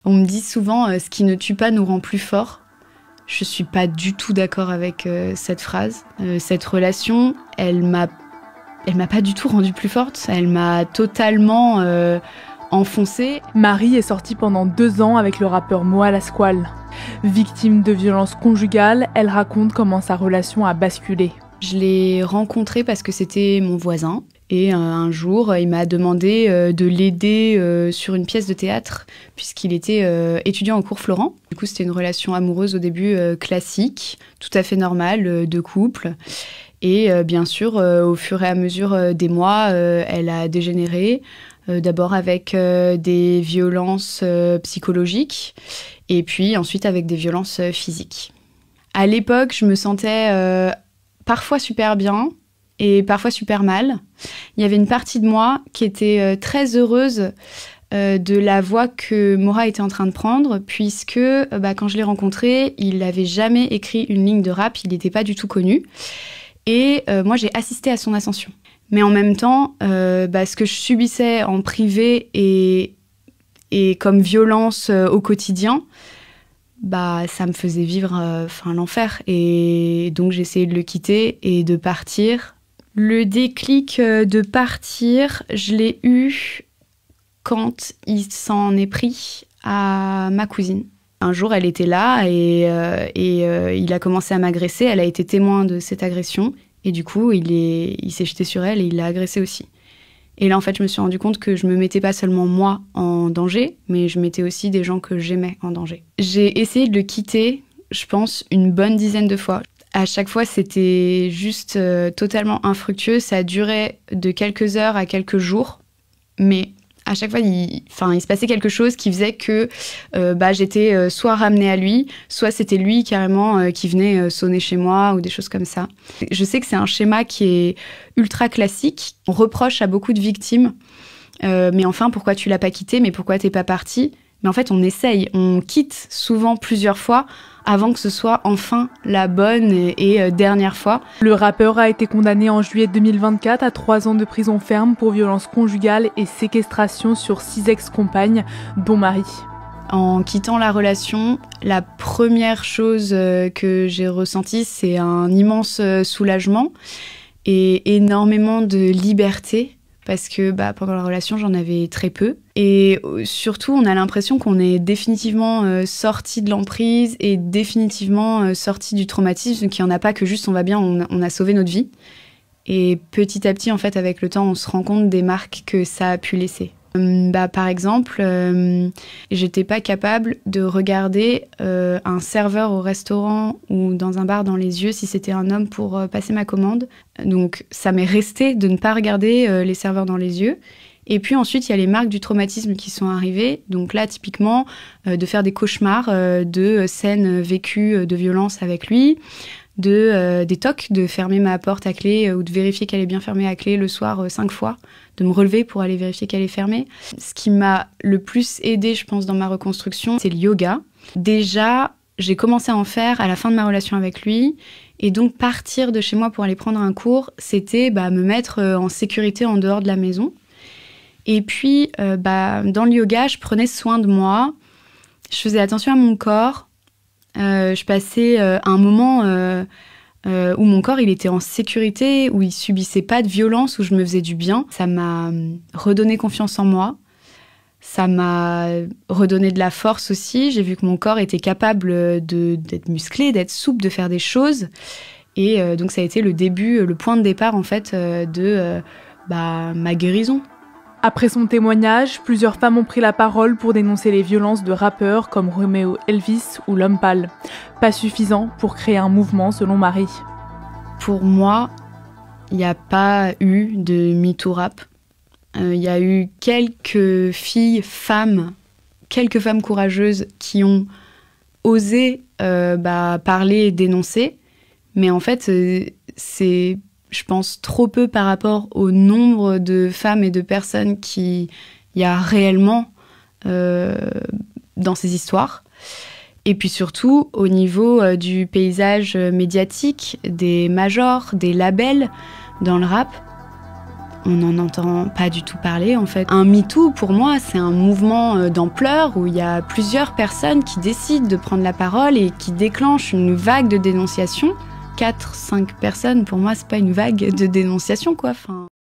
On me dit souvent « ce qui ne tue pas nous rend plus forts ». Je suis pas du tout d'accord avec cette phrase. Cette relation, elle m'a pas du tout rendue plus forte. Elle m'a totalement enfoncée. Marie est sortie pendant 2 ans avec le rappeur Moa Lasquale. Victime de violences conjugales, elle raconte comment sa relation a basculé. Je l'ai rencontré parce que c'était mon voisin. Et un jour, il m'a demandé de l'aider sur une pièce de théâtre, puisqu'il était étudiant au cours Florent. Du coup, c'était une relation amoureuse au début classique, tout à fait normale, de couple. Et bien sûr, au fur et à mesure des mois, elle a dégénéré. D'abord avec des violences psychologiques, et puis ensuite avec des violences physiques. À l'époque, je me sentais parfois super bien, et parfois super mal. Il y avait une partie de moi qui était très heureuse de la voie que Mora était en train de prendre, puisque quand je l'ai rencontré, il n'avait jamais écrit une ligne de rap, il n'était pas du tout connu. Et moi, j'ai assisté à son ascension. Mais en même temps, ce que je subissais en privé et comme violence au quotidien, ça me faisait vivre l'enfer. Et donc, j'ai essayé de le quitter et de partir. Le déclic de partir, je l'ai eu quand il s'en est pris à ma cousine. Un jour, elle était là et il a commencé à m'agresser. Elle a été témoin de cette agression. Et du coup, il s'est jeté sur elle et il l'a agressée aussi. Et là, en fait, je me suis rendu compte que je me mettais pas seulement moi en danger, mais je mettais aussi des gens que j'aimais en danger. J'ai essayé de le quitter, je pense, une bonne dizaine de fois. À chaque fois, c'était juste totalement infructueux. Ça durait de quelques heures à quelques jours. Mais à chaque fois, il se passait quelque chose qui faisait que j'étais soit ramenée à lui, soit c'était lui carrément qui venait sonner chez moi ou des choses comme ça. Je sais que c'est un schéma qui est ultra classique. On reproche à beaucoup de victimes mais enfin, pourquoi tu l'as pas quitté? Mais pourquoi t'es pas partie? Mais en fait, on essaye. On quitte souvent plusieurs fois avant que ce soit enfin la bonne et dernière fois. Le rappeur a été condamné en juillet 2024 à 3 ans de prison ferme pour violences conjugales et séquestration sur 6 ex-compagnes, dont Marie. En quittant la relation, la première chose que j'ai ressentie, c'est un immense soulagement et énormément de liberté. Parce que pendant la relation, j'en avais très peu. Et surtout, on a l'impression qu'on est définitivement sorti de l'emprise et définitivement sorti du traumatisme, qu'il n'y en a pas que juste on va bien, on a sauvé notre vie. Et petit à petit, en fait, avec le temps, on se rend compte des marques que ça a pu laisser. Par exemple, j'étais pas capable de regarder un serveur au restaurant ou dans un bar dans les yeux si c'était un homme pour passer ma commande. Donc ça m'est resté de ne pas regarder les serveurs dans les yeux. Et puis ensuite, il y a les marques du traumatisme qui sont arrivées. Donc là, typiquement, de faire des cauchemars de scènes vécues de violence avec lui, des tocs, de fermer ma porte à clé ou de vérifier qu'elle est bien fermée à clé le soir 5 fois, de me relever pour aller vérifier qu'elle est fermée. Ce qui m'a le plus aidée, je pense, dans ma reconstruction, c'est le yoga. Déjà, j'ai commencé à en faire à la fin de ma relation avec lui. Et donc, partir de chez moi pour aller prendre un cours, c'était me mettre en sécurité en dehors de la maison. Et puis, dans le yoga, je prenais soin de moi. Je faisais attention à mon corps. Je passais un moment où mon corps il était en sécurité, où il subissait pas de violence, où je me faisais du bien. Ça m'a redonné confiance en moi. Ça m'a redonné de la force aussi. J'ai vu que mon corps était capable d'être musclé, d'être souple, de faire des choses. Et donc ça a été le début, le point de départ en fait de ma guérison. Après son témoignage, plusieurs femmes ont pris la parole pour dénoncer les violences de rappeurs comme Romeo Elvis ou L'Homme Pâle. Pas suffisant pour créer un mouvement selon Marie. Pour moi, il n'y a pas eu de MeToo rap. Il y a eu quelques femmes courageuses qui ont osé parler et dénoncer. Mais en fait, c'est, je pense, trop peu par rapport au nombre de femmes et de personnes qu'il y a réellement dans ces histoires. Et puis surtout, au niveau du paysage médiatique, des majors, des labels dans le rap, on n'en entend pas du tout parler en fait. Un MeToo, pour moi, c'est un mouvement d'ampleur où il y a plusieurs personnes qui décident de prendre la parole et qui déclenchent une vague de dénonciation. 4-5 personnes, pour moi, c'est pas une vague de dénonciation, quoi.